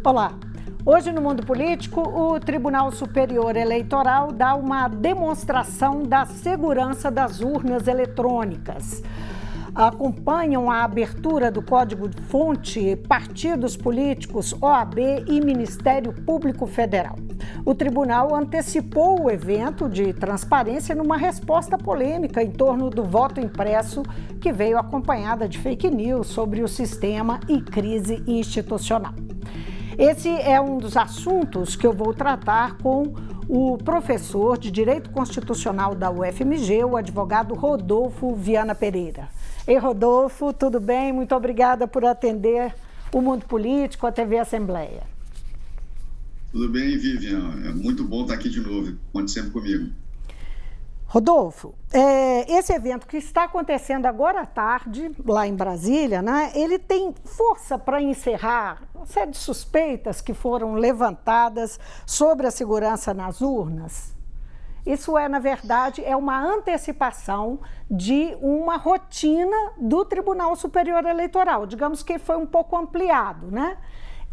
Olá! Hoje no mundo político, o Tribunal Superior Eleitoral dá uma demonstração da segurança das urnas eletrônicas. Acompanham a abertura do código-fonte partidos políticos, OAB e Ministério Público Federal. O tribunal antecipou o evento de transparência numa resposta polêmica em torno do voto impresso, que veio acompanhada de fake news sobre o sistema e crise institucional. Esse é um dos assuntos que eu vou tratar com o professor de Direito Constitucional da UFMG, o advogado Rodolfo Viana Pereira. Ei, Rodolfo, tudo bem? Muito obrigada por atender o Mundo Político, a TV Assembleia. Tudo bem, Vivian? É muito bom estar aqui de novo. Conte sempre comigo. Rodolfo, esse evento que está acontecendo agora à tarde, lá em Brasília, né, ele tem força para encerrar uma série de suspeitas que foram levantadas sobre a segurança nas urnas? Isso na verdade, uma antecipação de uma rotina do Tribunal Superior Eleitoral. Digamos que foi um pouco ampliado, né?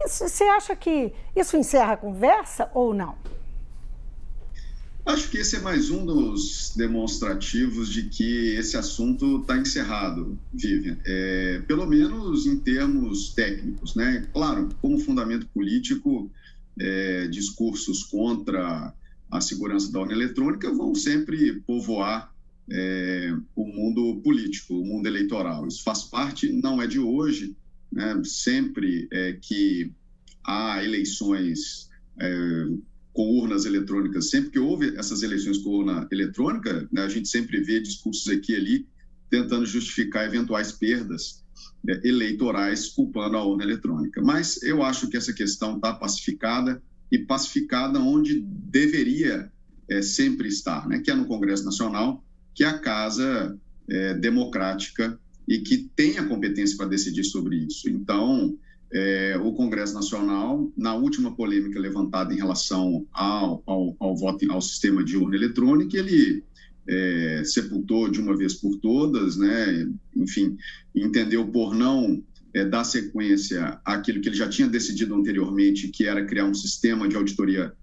Você acha que isso encerra a conversa ou não? Acho que esse é mais um dos demonstrativos de que esse assunto está encerrado, Vivian. Pelo menos em termos técnicos, né? Claro, como fundamento político, discursos contra a segurança da urna eletrônica vão sempre povoar o mundo político, o mundo eleitoral. Isso faz parte, não é de hoje, né? Sempre que há eleições com urnas eletrônicas, sempre que houve essas eleições com urna eletrônica, né, a gente sempre vê discursos aqui e ali tentando justificar eventuais perdas eleitorais culpando a urna eletrônica. Mas eu acho que essa questão está pacificada e pacificada onde deveria sempre estar, né, que é no Congresso Nacional, que é a casa democrática e que tem a competência para decidir sobre isso. Então, o Congresso Nacional, na última polêmica levantada em relação ao voto, ao sistema de urna eletrônica, ele sepultou de uma vez por todas, né? Enfim, entendeu por não dar sequência àquilo que ele já tinha decidido anteriormente, que era criar um sistema de auditoria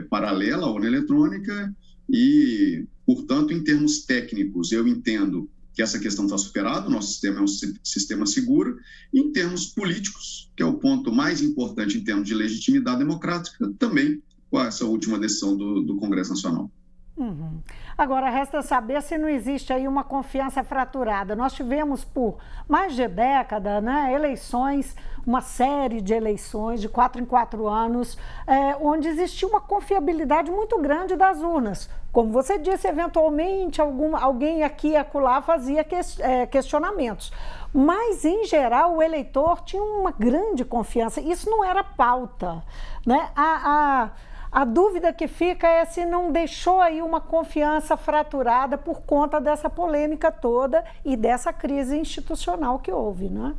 paralela à urna eletrônica e, portanto, em termos técnicos, eu entendo que essa questão está superada, o nosso sistema é um sistema seguro, e em termos políticos, que é o ponto mais importante em termos de legitimidade democrática, também com essa última decisão do Congresso Nacional. Uhum. Agora, resta saber se não existe aí uma confiança fraturada. Nós tivemos por mais de década, né, eleições, uma série de eleições de 4 em 4 anos, onde existia uma confiabilidade muito grande das urnas. Como você disse, eventualmente alguém aqui e acolá fazia questionamentos. Mas, em geral, o eleitor tinha uma grande confiança. Isso não era pauta, né? A dúvida que fica é se não deixou aí uma confiança fraturada por conta dessa polêmica toda e dessa crise institucional que houve, né?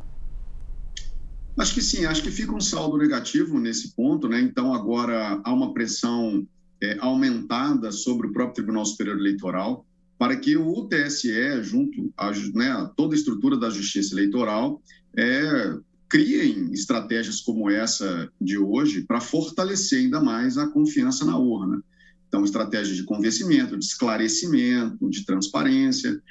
Acho que sim, acho que fica um saldo negativo nesse ponto, né? Então, agora há uma pressão aumentada sobre o próprio Tribunal Superior Eleitoral para que o TSE, junto a toda a estrutura da Justiça Eleitoral, criem estratégias como essa de hoje para fortalecer ainda mais a confiança na urna. Então, estratégias de convencimento, de esclarecimento, de transparência,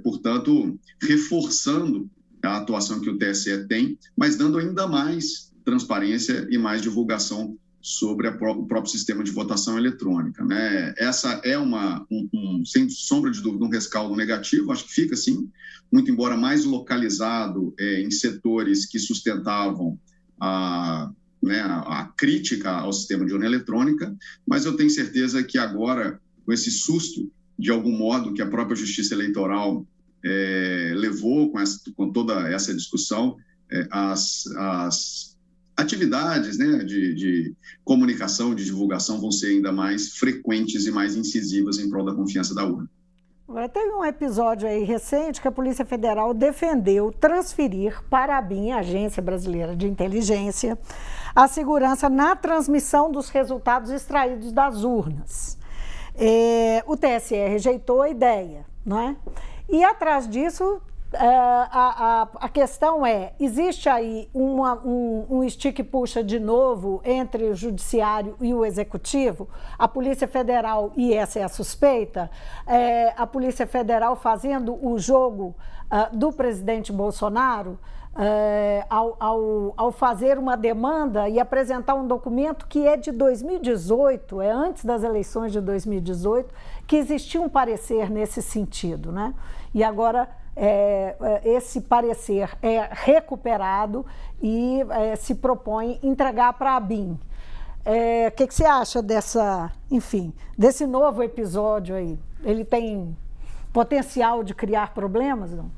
portanto, reforçando a atuação que o TSE tem, mas dando ainda mais transparência e mais divulgação sobre o próprio sistema de votação eletrônica, né? Essa é sem sombra de dúvida, um rescaldo negativo, acho que fica, sim, muito embora mais localizado em setores que sustentavam a crítica ao sistema de urna eletrônica, mas eu tenho certeza que agora, com esse susto, de algum modo, que a própria Justiça Eleitoral levou com toda essa discussão, as atividades, né, de comunicação, de divulgação vão ser ainda mais frequentes e mais incisivas em prol da confiança da urna. Agora, teve um episódio aí recente que a Polícia Federal defendeu transferir para a ABIN, a Agência Brasileira de Inteligência, a segurança na transmissão dos resultados extraídos das urnas. O TSE rejeitou a ideia, não é? E atrás disso A questão é, existe aí um estique-puxa de novo entre o judiciário e o executivo? A Polícia Federal, e essa é a suspeita, a Polícia Federal fazendo o jogo do presidente Bolsonaro, ao fazer uma demanda e apresentar um documento que é de 2018, é antes das eleições de 2018, que existia um parecer nesse sentido, né? E agora esse parecer é recuperado e se propõe entregar para a ABIN. O que você acha desse novo episódio aí? Ele tem potencial de criar problemas, não?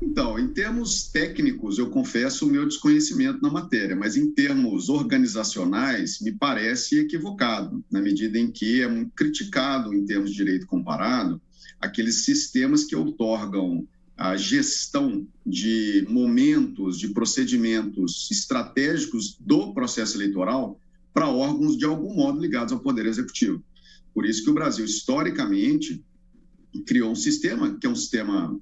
Então, em termos técnicos, eu confesso o meu desconhecimento na matéria, mas em termos organizacionais, me parece equivocado, na medida em que é muito criticado, em termos de direito comparado, aqueles sistemas que outorgam a gestão de momentos, de procedimentos estratégicos do processo eleitoral para órgãos, de algum modo, ligados ao Poder Executivo. Por isso que o Brasil, historicamente, criou um sistema, que é um sistema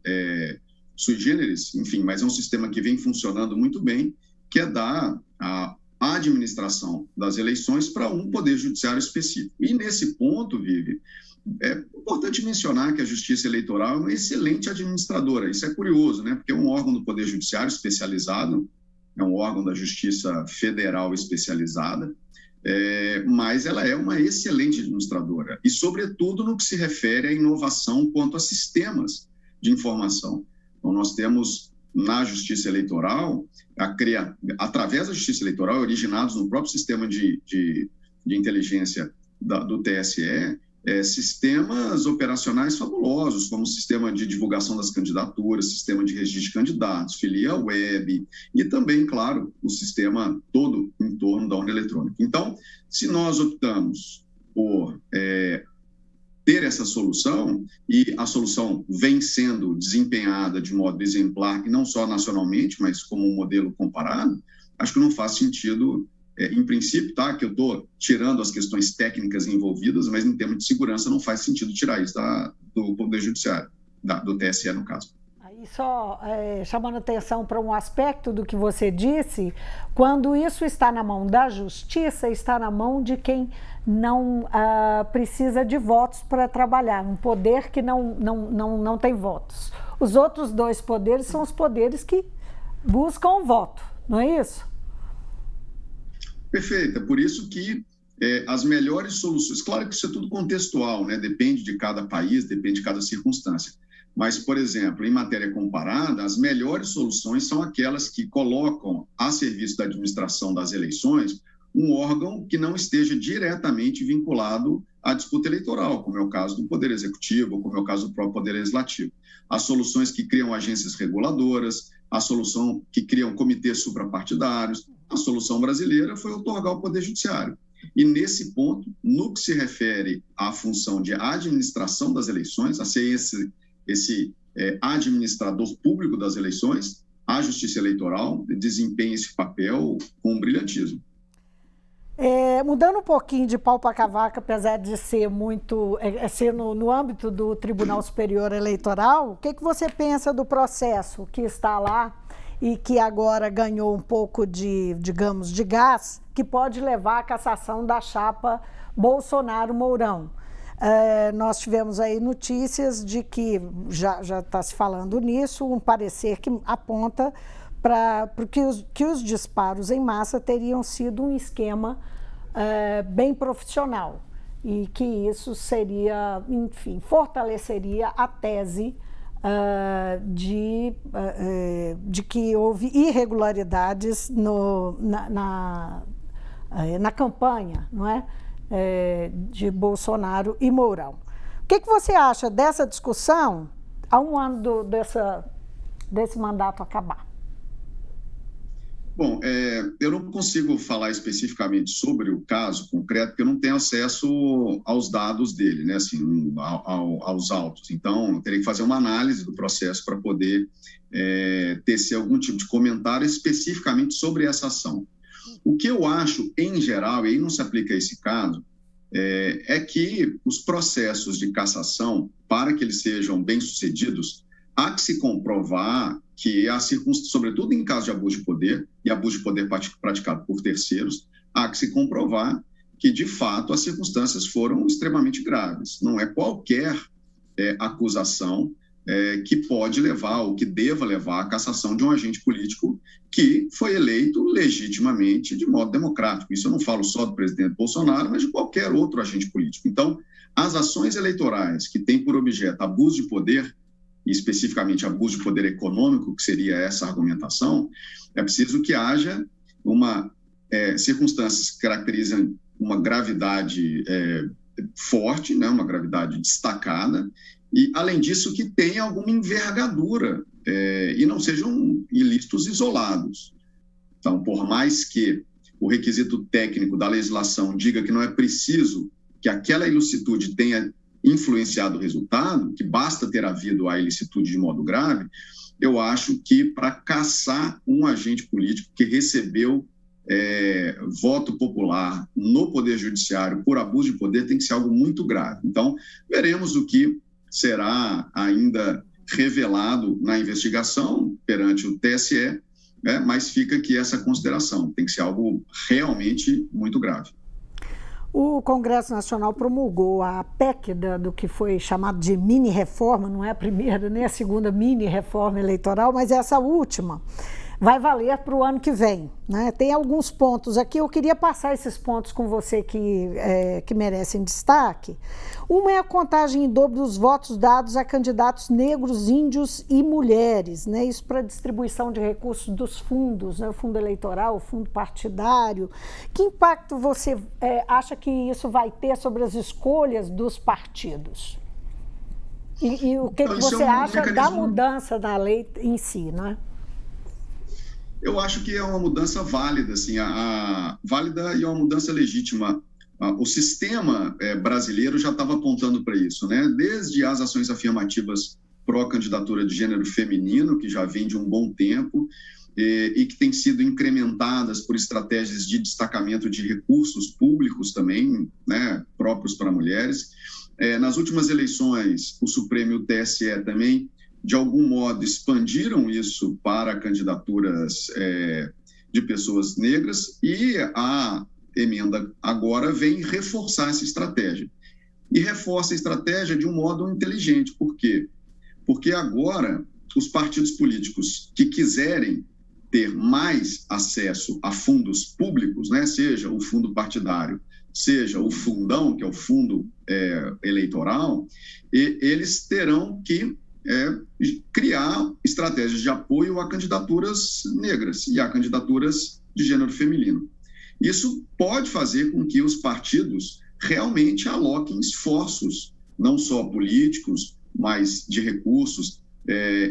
sui generis, enfim, mas é um sistema que vem funcionando muito bem, que é dar a administração das eleições para um poder judiciário específico. E nesse ponto, Vivi, é importante mencionar que a Justiça Eleitoral é uma excelente administradora. Isso é curioso, né? Porque é um órgão do Poder Judiciário especializado, é um órgão da Justiça Federal especializada, mas ela é uma excelente administradora. E, sobretudo, no que se refere à inovação quanto a sistemas de informação. Então, nós temos na Justiça Eleitoral, através da Justiça Eleitoral, originados no próprio sistema de inteligência do TSE, sistemas operacionais fabulosos, como o sistema de divulgação das candidaturas, sistema de registro de candidatos, filia web e também, claro, o sistema todo em torno da urna eletrônica. Então, se nós optamos por ter essa solução, e a solução vem sendo desempenhada de modo exemplar, e não só nacionalmente, mas como um modelo comparado, acho que não faz sentido, em princípio, que eu estou tirando as questões técnicas envolvidas, mas em termos de segurança não faz sentido tirar isso do Poder Judiciário, do TSE, no caso. Aí só chamando atenção para um aspecto do que você disse, quando isso está na mão da Justiça, está na mão de quem não precisa de votos para trabalhar, um poder que não tem votos. Os outros dois poderes são os poderes que buscam voto, não é isso? Perfeito, é por isso que as melhores soluções, claro que isso é tudo contextual, né? Depende de cada país, depende de cada circunstância, mas, por exemplo, em matéria comparada, as melhores soluções são aquelas que colocam a serviço da administração das eleições um órgão que não esteja diretamente vinculado à disputa eleitoral, como é o caso do Poder Executivo, como é o caso do próprio Poder Legislativo. As soluções que criam agências reguladoras, a solução que criam comitês suprapartidários, a solução brasileira foi outorgar o Poder Judiciário. E nesse ponto, no que se refere à função de administração das eleições, a ser esse administrador público das eleições, a Justiça Eleitoral desempenha esse papel com brilhantismo. Mudando um pouquinho de pau para cavaco, apesar de ser ser no âmbito do Tribunal Superior Eleitoral, o que você pensa do processo que está lá e que agora ganhou um pouco de gás, que pode levar à cassação da chapa Bolsonaro-Mourão? Nós tivemos aí notícias de que, já está se falando nisso, um parecer que aponta para que os disparos em massa teriam sido um esquema bem profissional e que isso seria, enfim, fortaleceria a tese de que houve irregularidades na campanha, não é? De Bolsonaro e Mourão. O que você acha dessa discussão há um ano desse mandato acabar? Bom, eu não consigo falar especificamente sobre o caso concreto, porque eu não tenho acesso aos dados dele, né, assim, aos autos. Então, eu teria que fazer uma análise do processo para poder tecer algum tipo de comentário especificamente sobre essa ação. O que eu acho, em geral, e aí não se aplica a esse caso, é que os processos de cassação, para que eles sejam bem-sucedidos, há que se comprovar que a circunstância, sobretudo em caso de abuso de poder, e abuso de poder praticado por terceiros, há que se comprovar que, de fato, as circunstâncias foram extremamente graves. Não é qualquer acusação que pode levar ou que deva levar à cassação de um agente político que foi eleito legitimamente de modo democrático. Isso eu não falo só do presidente Bolsonaro, mas de qualquer outro agente político. Então, as ações eleitorais que têm por objeto abuso de poder, e especificamente abuso de poder econômico, que seria essa argumentação, é preciso que haja circunstâncias que caracterizam uma gravidade forte, né, uma gravidade destacada, e, além disso, que tenha alguma envergadura e não sejam ilícitos isolados. Então, por mais que o requisito técnico da legislação diga que não é preciso que aquela ilicitude tenha influenciado o resultado, que basta ter havido a ilicitude de modo grave, eu acho que para caçar um agente político que recebeu voto popular no Poder Judiciário por abuso de poder tem que ser algo muito grave. Então, veremos o que será ainda revelado na investigação perante o TSE, mas fica aqui essa consideração, tem que ser algo realmente muito grave. O Congresso Nacional promulgou a PEC do que foi chamado de mini-reforma, não é a primeira nem a segunda mini-reforma eleitoral, mas essa última vai valer para o ano que vem, né? Tem alguns pontos aqui, eu queria passar esses pontos com você que merecem destaque. Uma é a contagem em dobro dos votos dados a candidatos negros, índios e mulheres, né? Isso para distribuição de recursos dos fundos, né? O fundo eleitoral, o fundo partidário. Que impacto você acha que isso vai ter sobre as escolhas dos partidos? E o que você acha da mudança da lei em si, né? Eu acho que é uma mudança válida, assim, válida e é uma mudança legítima. O sistema brasileiro já estava apontando para isso, né? Desde as ações afirmativas pró-candidatura de gênero feminino, que já vem de um bom tempo, e que têm sido incrementadas por estratégias de destacamento de recursos públicos também, né, próprios para mulheres. Nas últimas eleições, o Supremo e o TSE também, de algum modo, expandiram isso para candidaturas de pessoas negras, e a emenda agora vem reforçar essa estratégia. E reforça a estratégia de um modo inteligente. Por quê? Porque agora os partidos políticos que quiserem ter mais acesso a fundos públicos, né, seja o fundo partidário, seja o fundão, que é o fundo eleitoral, eles terão que criar estratégias de apoio a candidaturas negras e a candidaturas de gênero feminino. Isso pode fazer com que os partidos realmente aloquem esforços, não só políticos, mas de recursos,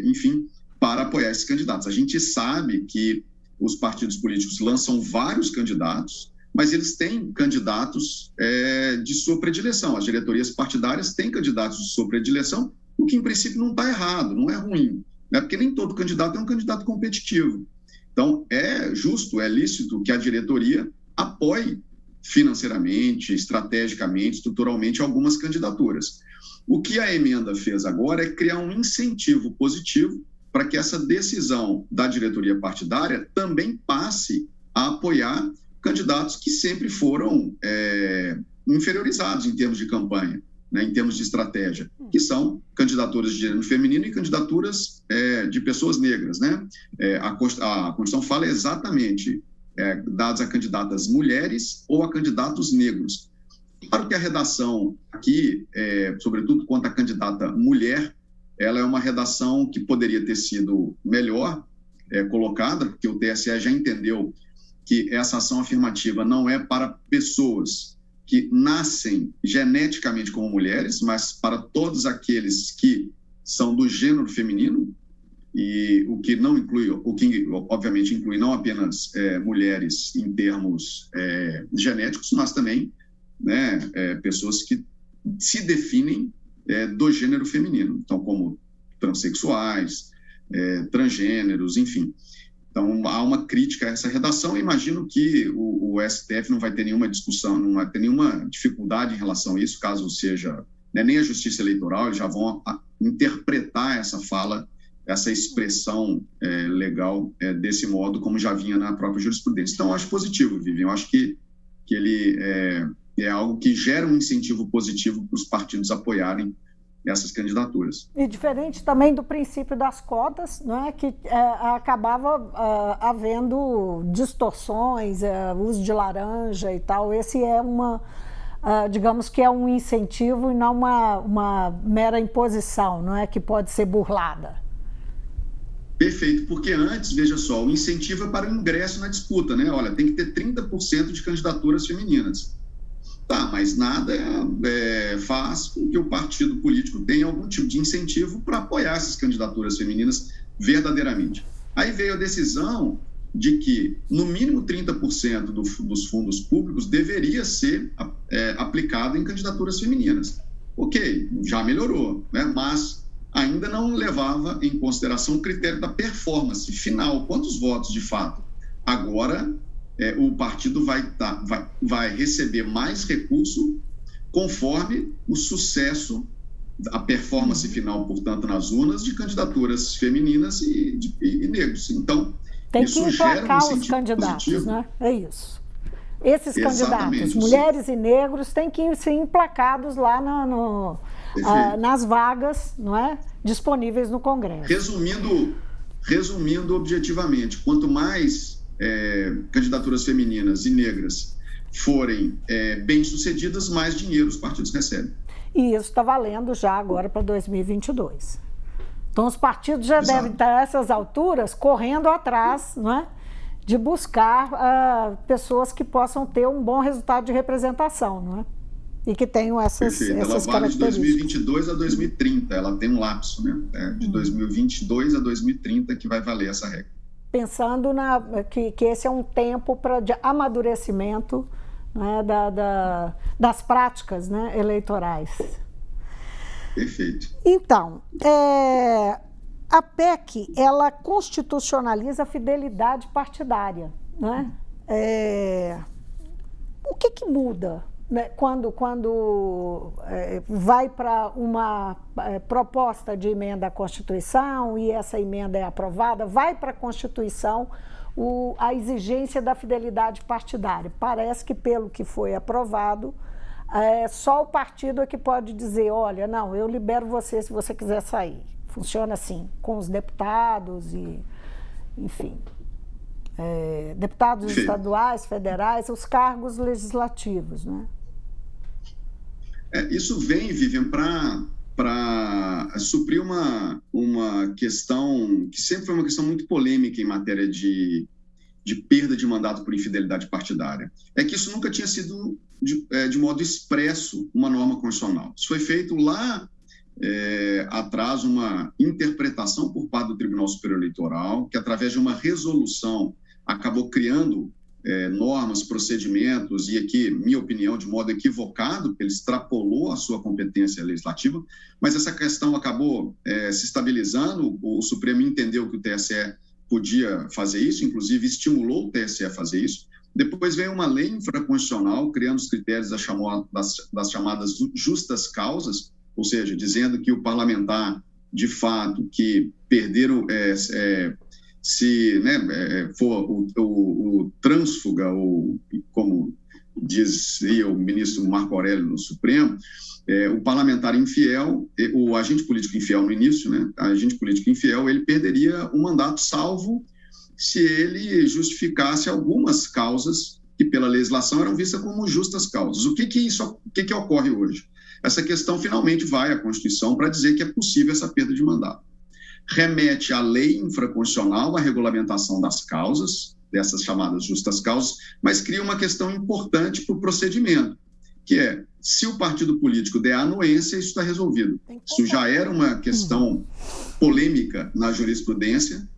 enfim, para apoiar esses candidatos. A gente sabe que os partidos políticos lançam vários candidatos, mas eles têm candidatos de sua predileção. As diretorias partidárias têm candidatos de sua predileção, o que, em princípio, não está errado, não é ruim, né? Porque nem todo candidato é um candidato competitivo. Então, é justo, é lícito que a diretoria apoie financeiramente, estrategicamente, estruturalmente algumas candidaturas. O que a emenda fez agora é criar um incentivo positivo para que essa decisão da diretoria partidária também passe a apoiar candidatos que sempre foram inferiorizados em termos de campanha, né, em termos de estratégia, que são candidaturas de gênero feminino e candidaturas de pessoas negras, né? A Constituição fala exatamente dados a candidatas mulheres ou a candidatos negros. Claro que a redação aqui, sobretudo quanto à candidata mulher, ela é uma redação que poderia ter sido melhor colocada, porque o TSE já entendeu que essa ação afirmativa não é para pessoas que nascem geneticamente como mulheres, mas para todos aqueles que são do gênero feminino, e o que não inclui, o que obviamente inclui não apenas mulheres em termos genéticos, mas também, né, pessoas que se definem do gênero feminino, então como transexuais, transgêneros, enfim. Então, há uma crítica a essa redação. Eu imagino que o STF não vai ter nenhuma discussão, não vai ter nenhuma dificuldade em relação a isso, caso seja nem a Justiça Eleitoral, eles já vão interpretar essa fala essa expressão legal desse modo, como já vinha na própria jurisprudência. Então, eu acho positivo, Vivian. Eu acho que ele é algo que gera um incentivo positivo para os partidos apoiarem essas candidaturas. E diferente também do princípio das cotas, né, que acabava havendo distorções, uso de laranja e tal. Esse é digamos que é um incentivo e não uma mera imposição, não é, que pode ser burlada. Perfeito, porque antes, veja só, o incentivo é para o ingresso na disputa, né? Olha, tem que ter 30% de candidaturas femininas. Tá, mas nada faz com que o partido político tenha algum tipo de incentivo para apoiar essas candidaturas femininas verdadeiramente. Aí veio a decisão de que, no mínimo, 30% dos fundos públicos deveria ser aplicado em candidaturas femininas. Ok, já melhorou, né? Mas ainda não levava em consideração o critério da performance final, quantos votos de fato. Agora, o partido vai receber mais recurso conforme o sucesso, a performance final, portanto, nas urnas de candidaturas femininas e negros. Então, tem isso que gera um os candidatos, positivo. né? É isso. Esses Exatamente. candidatos, mulheres e negros, têm que ser emplacados lá nas vagas, não é, disponíveis no Congresso. Resumindo objetivamente, quanto mais candidaturas femininas e negras forem bem-sucedidas, mais dinheiro os partidos recebem. E isso está valendo já agora para 2022. Então, os partidos já devem estar a essas alturas correndo atrás, não é, de buscar pessoas que possam ter um bom resultado de representação, não é? E que tenham essas características. Ela vale de 2022 a 2030, ela tem um lapso, né? De 2022 a 2030 que vai valer essa regra. Pensando que esse é um tempo de amadurecimento, né, das práticas, né, eleitorais. Perfeito. Então, a PEC, ela constitucionaliza a fidelidade partidária, né? O que muda, né, quando vai para uma proposta de emenda à Constituição e essa emenda é aprovada, vai para a Constituição a exigência da fidelidade partidária. Parece que, pelo que foi aprovado, só o partido é que pode dizer, olha, não, eu libero você se você quiser sair. Funciona assim, com os deputados e, enfim, deputados estaduais, federais, os cargos legislativos, né? Isso vem, Vivian, para suprir uma questão que sempre foi uma questão muito polêmica em matéria de perda de mandato por infidelidade partidária. É que isso nunca tinha sido, de modo expresso, uma norma constitucional. Isso foi feito lá atrás, uma interpretação por parte do Tribunal Superior Eleitoral, que através de uma resolução acabou criando normas, procedimentos, e aqui, minha opinião, de modo equivocado, porque ele extrapolou a sua competência legislativa, mas essa questão acabou se estabilizando, o Supremo entendeu que o TSE podia fazer isso, inclusive estimulou o TSE a fazer isso. Depois veio uma lei infraconstitucional, criando os critérios das chamadas justas causas, ou seja, dizendo que o parlamentar, de fato, que perderam, se for o trânsfuga, ou como dizia o ministro Marco Aurélio no Supremo, o parlamentar infiel, o agente político infiel no início, né? O agente político infiel, ele perderia o mandato, salvo se ele justificasse algumas causas que pela legislação eram vistas como justas causas. O que ocorre hoje? Essa questão finalmente vai à Constituição para dizer que é possível essa perda de mandato. Remete à lei infraconstitucional, à regulamentação das causas, dessas chamadas justas causas, mas cria uma questão importante para o procedimento, que é, se o partido político der anuência, isso está resolvido. Isso já era uma questão polêmica na jurisprudência,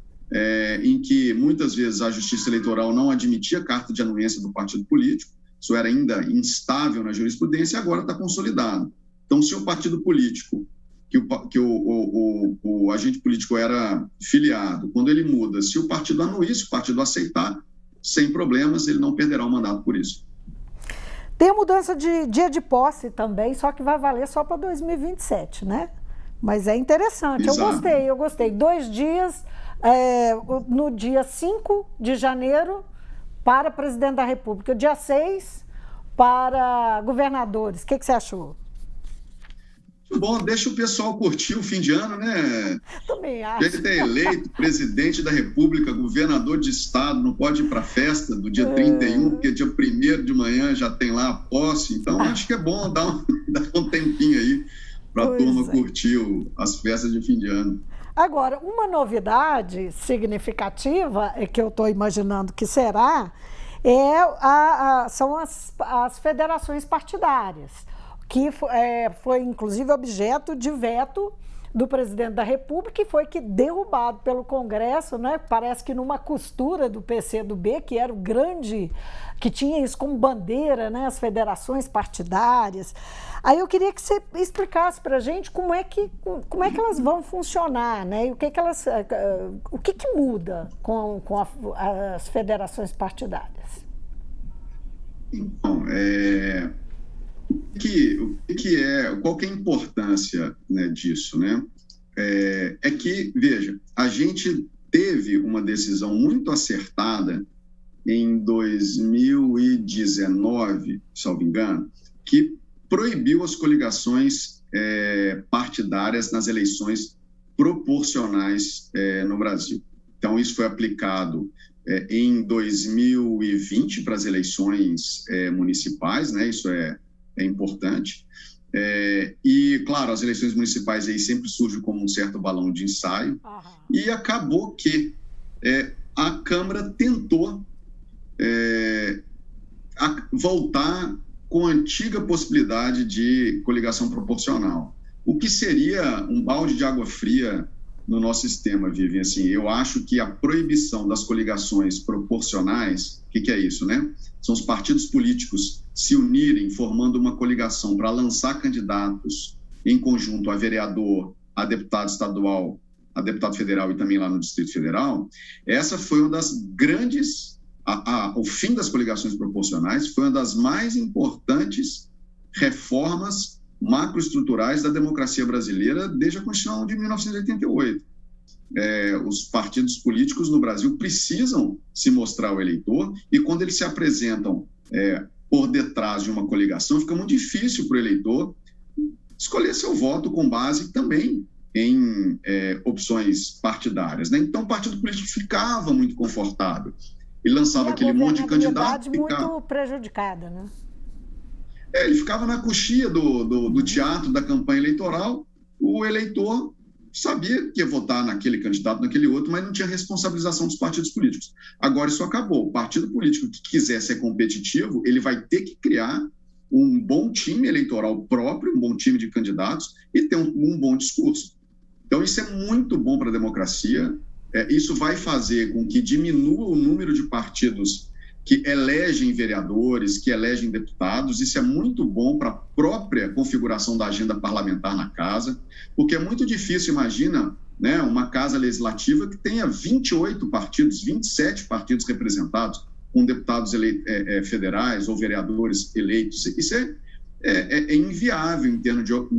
em que muitas vezes a Justiça Eleitoral não admitia carta de anuência do partido político, isso era ainda instável na jurisprudência e agora está consolidado. Então, se o partido político, que o agente político era filiado, quando ele muda, se o partido anuir, se o partido aceitar, sem problemas, ele não perderá o mandato por isso. Tem a mudança de dia de posse também, só que vai valer só para 2027, né? Mas é interessante, Exato. eu gostei. 2 dias, no dia 5 de janeiro, para presidente da República, dia 6 para governadores. O que você achou? Bom, deixa o pessoal curtir o fim de ano, né? Também acho. Ele é eleito presidente da República, governador de estado, não pode ir para a festa do dia 31, porque dia 1º de manhã já tem lá a posse. Então, acho que é bom dar um tempinho aí para a turma curtir as festas de fim de ano. Agora, uma novidade significativa, que eu estou imaginando que será, são as federações partidárias, que foi inclusive objeto de veto do presidente da República e foi derrubado pelo Congresso, né? Parece que numa costura do PCdoB, que era o grande, que tinha isso como bandeira, né? As federações partidárias. Aí eu queria que você explicasse para a gente como é que elas vão funcionar, né? E o que muda com as federações partidárias. Então, qual que é a importância, né, disso, né? É que, veja, a gente teve uma decisão muito acertada em 2019, salvo engano, que proibiu as coligações partidárias nas eleições proporcionais no Brasil. Então, isso foi aplicado em 2020 para as eleições municipais, né? Isso é importante. E, claro, as eleições municipais aí sempre surgem como um certo balão de ensaio. E acabou que a Câmara tentou voltar com a antiga possibilidade de coligação proporcional, o que seria um balde de água fria no nosso sistema, Vivian. Assim, eu acho que a proibição das coligações proporcionais, o que é isso, né? São os partidos políticos se unirem, formando uma coligação para lançar candidatos em conjunto a vereador, a deputado estadual, a deputado federal e também lá no Distrito Federal. Essa foi uma das grandes... o fim das coligações proporcionais foi uma das mais importantes reformas macroestruturais da democracia brasileira desde a Constituição de 1988. Os partidos políticos no Brasil precisam se mostrar ao eleitor e quando eles se apresentam por detrás de uma coligação, fica muito difícil para o eleitor escolher seu voto com base também em opções partidárias, né? Então, o partido político ficava muito confortável. Ele lançava aquele monte de candidato. Muito prejudicada, né? Ele ficava na coxia do teatro da campanha eleitoral. O eleitor sabia que ia votar naquele candidato, naquele outro, mas não tinha responsabilização dos partidos políticos. Agora isso acabou. O partido político que quiser ser competitivo, ele vai ter que criar um bom time eleitoral próprio, um bom time de candidatos e ter um bom discurso. Então isso é muito bom para a democracia. Isso vai fazer com que diminua o número de partidos que elegem vereadores, que elegem deputados. Isso é muito bom para a própria configuração da agenda parlamentar na casa, porque é muito difícil, imagina, né, uma casa legislativa que tenha 28 partidos, 27 partidos representados, com deputados federais ou vereadores eleitos. Isso é inviável em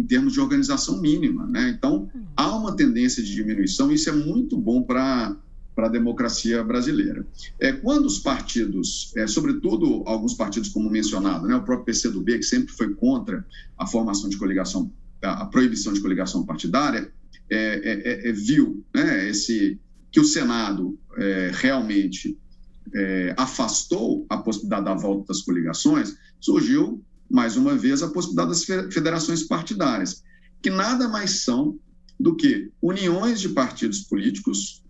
termos de organização mínima, né? Então, há uma tendência de diminuição, e isso é muito bom para a democracia brasileira. Quando os partidos, sobretudo alguns partidos como mencionado, né, o próprio PCdoB, que sempre foi contra a formação de coligação, a proibição de coligação partidária, viu, né, que o Senado realmente afastou a possibilidade da volta das coligações, surgiu, mais uma vez, a possibilidade das federações partidárias, que nada mais são do que uniões de partidos políticos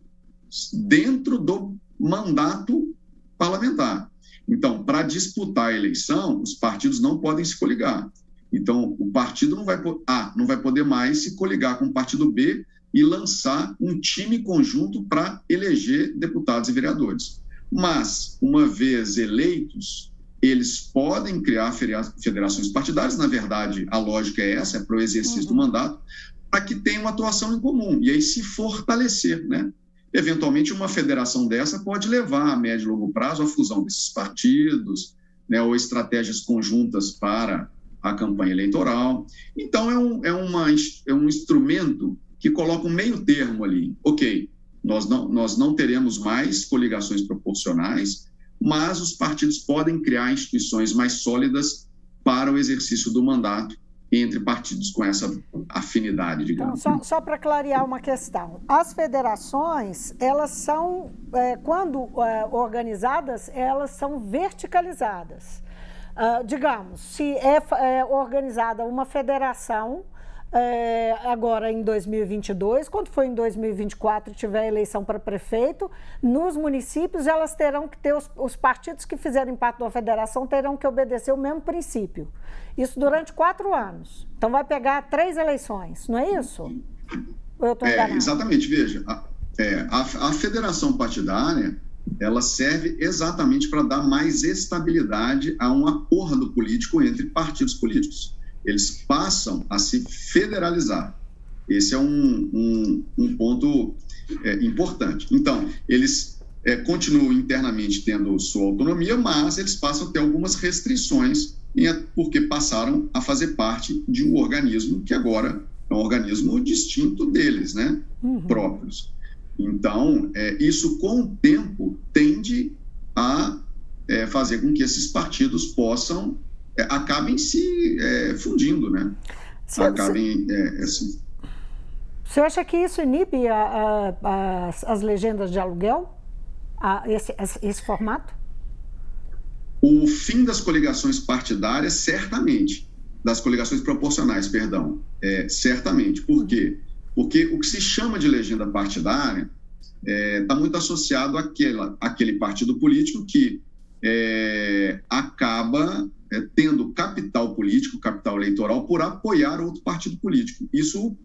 dentro do mandato parlamentar. Então, para disputar a eleição, os partidos não podem se coligar. Então, o partido não vai poder mais se coligar com o partido B e lançar um time conjunto para eleger deputados e vereadores. Mas, uma vez eleitos, eles podem criar federações partidárias. Na verdade, a lógica é essa, para o exercício do mandato, para que tenham uma atuação em comum e aí se fortalecer, né? Eventualmente, uma federação dessa pode levar a médio e longo prazo à fusão desses partidos, né, ou estratégias conjuntas para a campanha eleitoral. Então, é um instrumento que coloca um meio termo ali. Ok, nós não teremos mais coligações proporcionais, mas os partidos podem criar instituições mais sólidas para o exercício do mandato entre partidos com essa afinidade, digamos. Então, só para clarear uma questão, as federações, elas são, quando organizadas, elas são verticalizadas. Digamos, se é organizada uma federação, agora em 2022, quando for em 2024 tiver eleição para prefeito, nos municípios elas terão que ter, os partidos que fizerem parte da federação terão que obedecer o mesmo princípio. Isso durante 4 anos. Então vai pegar 3 eleições, não é isso? Ou eu estou enganado? Exatamente, veja, a federação partidária, ela serve exatamente para dar mais estabilidade a um acordo político entre partidos políticos. Eles passam a se federalizar. Esse é um ponto importante. Então, eles continuam internamente tendo sua autonomia, mas eles passam a ter algumas restrições, porque passaram a fazer parte de um organismo que agora é um organismo distinto deles, né? Próprios. Então, isso com o tempo tende a fazer com que esses partidos possam acabem se fundindo, né? Você acha que isso inibe as legendas de aluguel, esse formato? O fim das coligações partidárias, certamente, das coligações proporcionais, perdão, certamente. Por quê? Porque o que se chama de legenda partidária está muito associado àquele partido político que acaba tendo capital político, capital eleitoral, por apoiar outro partido político.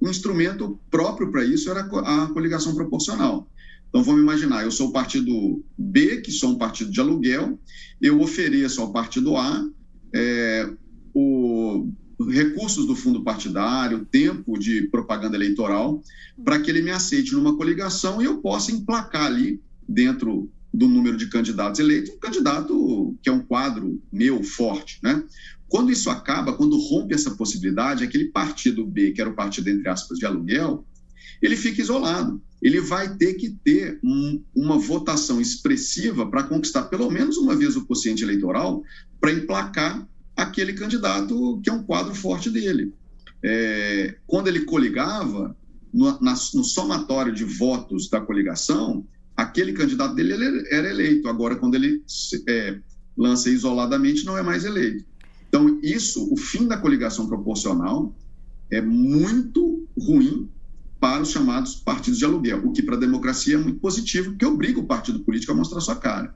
O instrumento próprio para isso era a coligação proporcional. Então, vamos imaginar, eu sou o partido B, que sou um partido de aluguel, eu ofereço ao partido A recursos do fundo partidário, tempo de propaganda eleitoral, para que ele me aceite numa coligação e eu possa emplacar ali, dentro do número de candidatos eleitos, um candidato que é um quadro meu forte, né? Quando isso acaba, quando rompe essa possibilidade, aquele partido B, que era o partido, entre aspas, de aluguel, ele fica isolado. Ele vai ter que ter uma votação expressiva para conquistar pelo menos uma vez o quociente eleitoral para emplacar aquele candidato que é um quadro forte dele. Quando ele coligava, no somatório de votos da coligação, aquele candidato dele era eleito. Agora, quando ele lança isoladamente, não é mais eleito. Então, o fim da coligação proporcional é muito ruim para os chamados partidos de aluguel, o que para a democracia é muito positivo, porque obriga o partido político a mostrar sua cara.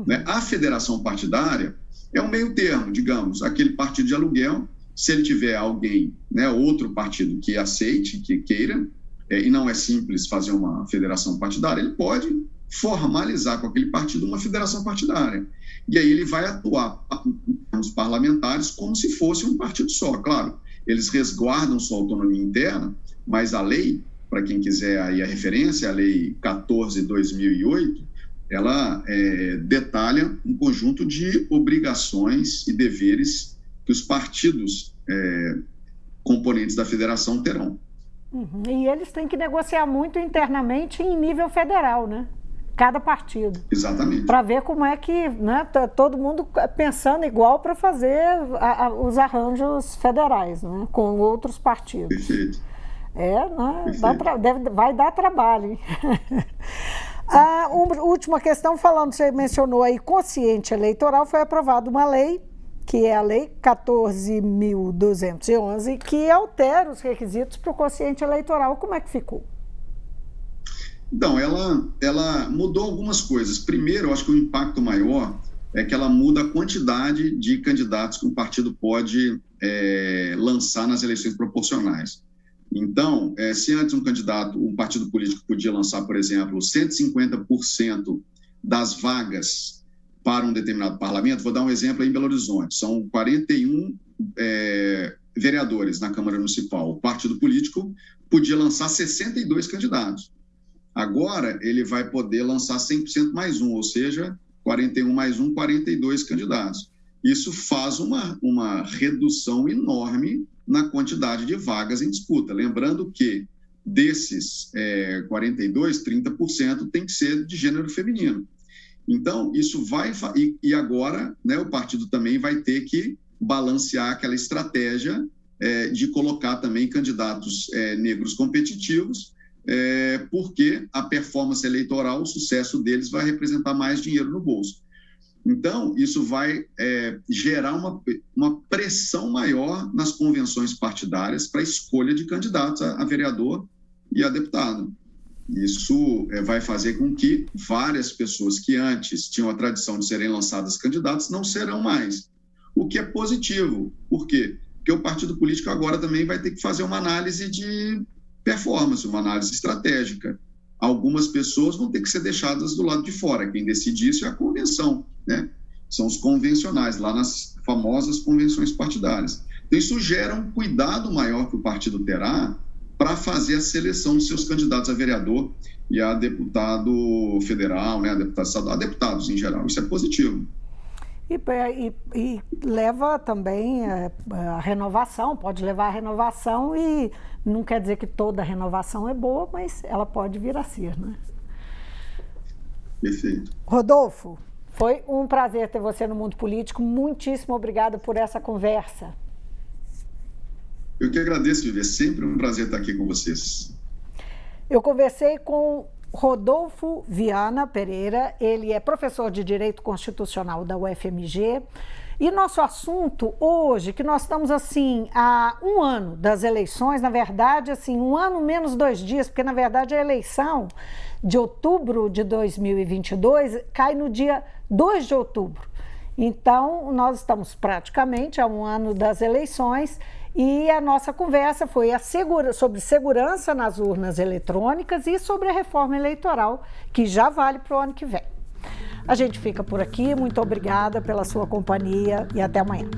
Né? A federação partidária é um meio termo, digamos, aquele partido de aluguel, se ele tiver alguém, né, outro partido que aceite, que queira, e não é simples fazer uma federação partidária, ele pode formalizar com aquele partido uma federação partidária. E aí ele vai atuar nos parlamentares como se fosse um partido só. Claro, eles resguardam sua autonomia interna, mas a lei, para quem quiser aí a referência, a Lei 14/2008, ela detalha um conjunto de obrigações e deveres que os partidos componentes da federação terão. E eles têm que negociar muito internamente em nível federal, né? Cada partido. Exatamente. Para ver como é que, né, todo mundo pensando igual para fazer os arranjos federais, né, com outros partidos. Perfeito. Né, vai dar trabalho, hein? A última questão, você mencionou aí quociente eleitoral, foi aprovada uma lei, que é a Lei 14.211, que altera os requisitos para o quociente eleitoral. Como é que ficou? Então, ela mudou algumas coisas. Primeiro, eu acho que o impacto maior é que ela muda a quantidade de candidatos que um partido pode lançar nas eleições proporcionais. Então, se antes um partido político podia lançar, por exemplo, 150% das vagas para um determinado parlamento, vou dar um exemplo aí em Belo Horizonte, são 41 vereadores na Câmara Municipal. O partido político podia lançar 62 candidatos. Agora, ele vai poder lançar 100% mais um, ou seja, 41 mais um, 42 candidatos. isso faz uma redução enorme na quantidade de vagas em disputa. Lembrando que desses 42%, 30% tem que ser de gênero feminino. Então, isso vai... E agora, né, o partido também vai ter que balancear aquela estratégia de colocar também candidatos negros competitivos, porque a performance eleitoral, o sucesso deles vai representar mais dinheiro no bolso. Então, isso vai gerar uma pressão maior nas convenções partidárias para a escolha de candidatos a vereador e a deputado. Isso vai fazer com que várias pessoas que antes tinham a tradição de serem lançadas candidatas não serão mais, o que é positivo. Por quê? Porque o partido político agora também vai ter que fazer uma análise de performance, uma análise estratégica. Algumas pessoas vão ter que ser deixadas do lado de fora. Quem decide isso é a convenção, né? São os convencionais, lá nas famosas convenções partidárias. Então, isso gera um cuidado maior que o partido terá para fazer a seleção dos seus candidatos a vereador e a deputado federal, né, a deputado estadual, a deputados em geral. Isso é positivo. E leva também a renovação, pode levar a renovação, e não quer dizer que toda renovação é boa, mas ela pode vir a ser, né? Perfeito. Rodolfo, foi um prazer ter você no Mundo Político. Muitíssimo obrigado por essa conversa. Eu que agradeço, Vivi. É sempre um prazer estar aqui com vocês. Eu conversei com Rodolfo Viana Pereira, ele é professor de Direito Constitucional da UFMG, e nosso assunto hoje, que nós estamos assim há um ano das eleições, na verdade assim, um ano menos 2 dias, porque na verdade a eleição de outubro de 2022 cai no dia 2 de outubro. Então nós estamos praticamente há um ano das eleições. E a nossa conversa foi sobre segurança nas urnas eletrônicas e sobre a reforma eleitoral, que já vale para o ano que vem. A gente fica por aqui, muito obrigada pela sua companhia e até amanhã.